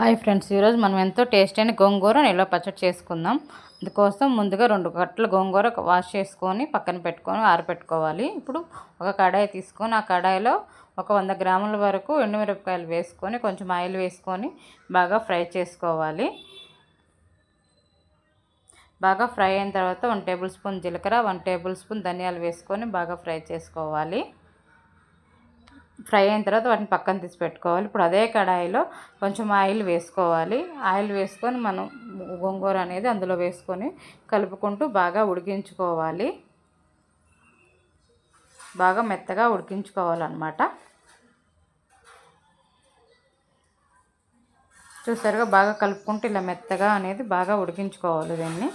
Hi friends, ఈరోజు మనం ఎంతో టేస్టీ అయిన గోంగూర నిల్వ పచ్చడి చేసుకుందాం. అందుకోసం ముందుగా 2 కట్టలు గోంగూర వాష్ చేసుకొని పక్కన పెట్టుకొని ఆరబెట్టుకోవాలి. ఇప్పుడు ఒక కడాయి తీసుకొని ఆ కడాయిలో ఒక 100 గ్రాముల వరకు ఎండుమిరపకాయలు వేసుకొని కొంచెం ఆయిల్ వేసుకొని బాగా ఫ్రై చేసుకోవాలి. బాగా ఫ్రై అయిన తర్వాత 1 టేబుల్ స్పూన్ జీలకర్ర, 1 టేబుల్ స్పూన్ ధనియాలు వేసుకొని బాగా ఫ్రై చేసుకోవాలి. ఫ్రై అయిన తర్వాత వాటిని పక్కన తీసి పెట్టుకోవాలి. ఇప్పుడు అదే కడాయిలో కొంచెం ఆయిల్ వేసుకోవాలి. ఆయిల్ వేసుకొని మనం గోంగూర అనేది అందులో వేసుకొని కలుపుకుంటూ బాగా ఉడికించుకోవాలి. బాగా మెత్తగా ఉడికించుకోవాలన్నమాట. చూసారుగా బాగా కలుపుకుంటూ ఇలా మెత్తగా అనేది బాగా ఉడికించుకోవాలి. దీన్ని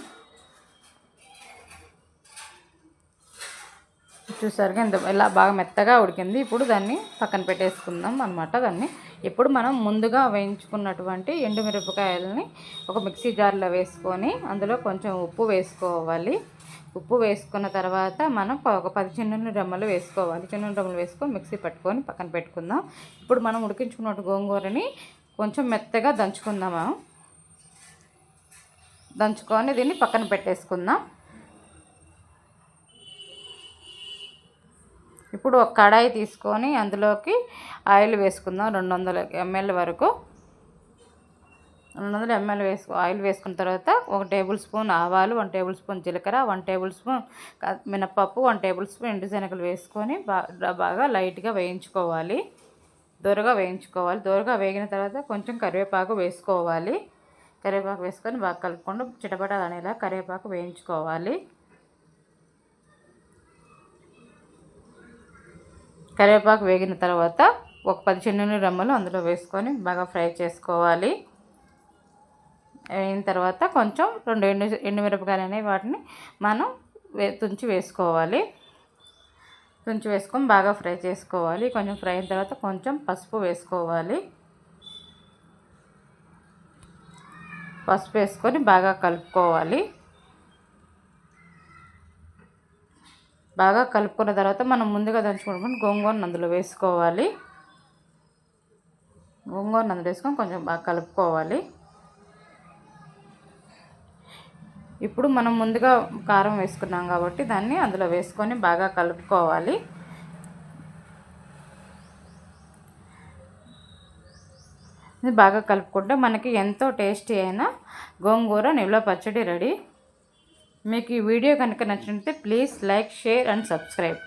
చూసారుగా ఇలా బాగా మెత్తగా ఉడికింది. ఇప్పుడు దాన్ని పక్కన పెట్టేసుకుందాం అన్నమాట. దాన్ని ఇప్పుడు మనం ముందుగా వేయించుకున్నటువంటి ఎండుమిరపకాయలని ఒక మిక్సీ జార్లో వేసుకొని అందులో కొంచెం ఉప్పు వేసుకోవాలి. ఉప్పు వేసుకున్న తర్వాత మనం ఒక 10 చిన్న రెమ్మలు వేసుకోవాలి. చిన్న రెమ్మలు వేసుకొని మిక్సీ పట్టుకొని పక్కన పెట్టుకుందాం. ఇప్పుడు మనం ఉడికించుకున్న గోంగూరని కొంచెం మెత్తగా దంచుకొని దీన్ని పక్కన పెట్టేసుకుందాం. ఇప్పుడు ఒక కడాయి తీసుకొని అందులోకి ఆయిల్ వేసుకుందాం. 200 ml వరకు 200 ml ఆయిల్ వేసుకున్న తర్వాత 1 టేబుల్ స్పూన్ ఆవాలు, 1 టేబుల్ స్పూన్ జీలకర్ర, 1 టేబుల్ స్పూన్ మినపప్పు, 1 టేబుల్ స్పూన్ ఎండుశనగలు వేసుకొని బాగా లైట్గా వేయించుకోవాలి. దూరగా వేయించుకోవాలి. దూరగా వేగిన తర్వాత కొంచెం కరివేపాకు వేసుకోవాలి. కరివేపాకు వేసుకొని బాగా కలుపుకుండా చిటపట అనేలా కరివేపాకు వేయించుకోవాలి. కరివేపాకు వేగిన తర్వాత ఒక 10 చిన్న రెమ్మలు అందులో వేసుకొని బాగా ఫ్రై చేసుకోవాలి. అయిన తర్వాత కొంచెం 2 ఎండుమిరపకాయలు అనేవి వాటిని మనం తుంచి వేసుకోవాలి. తుంచి వేసుకొని బాగా ఫ్రై చేసుకోవాలి. కొంచెం ఫ్రై అయిన తర్వాత కొంచెం పసుపు వేసుకోవాలి. పసుపు వేసుకొని బాగా కలుపుకోవాలి. బాగా కలుపుకున్న తర్వాత మనం ముందుగా దంచుకుని గోంగూరను అందులో వేసుకోవాలి. గోంగూరను అందులో వేసుకొని కొంచెం బాగా కలుపుకోవాలి. ఇప్పుడు మనం ముందుగా కారం వేసుకున్నాం కాబట్టి దాన్ని అందులో వేసుకొని బాగా కలుపుకోవాలి. బాగా కలుపుకుంటే మనకి ఎంతో టేస్టీ అయిన గోంగూర నిల్వ పచ్చడి రెడీ. మీకు ఈ వీడియో కనుక నచ్చినట్లయితే please like, share and subscribe.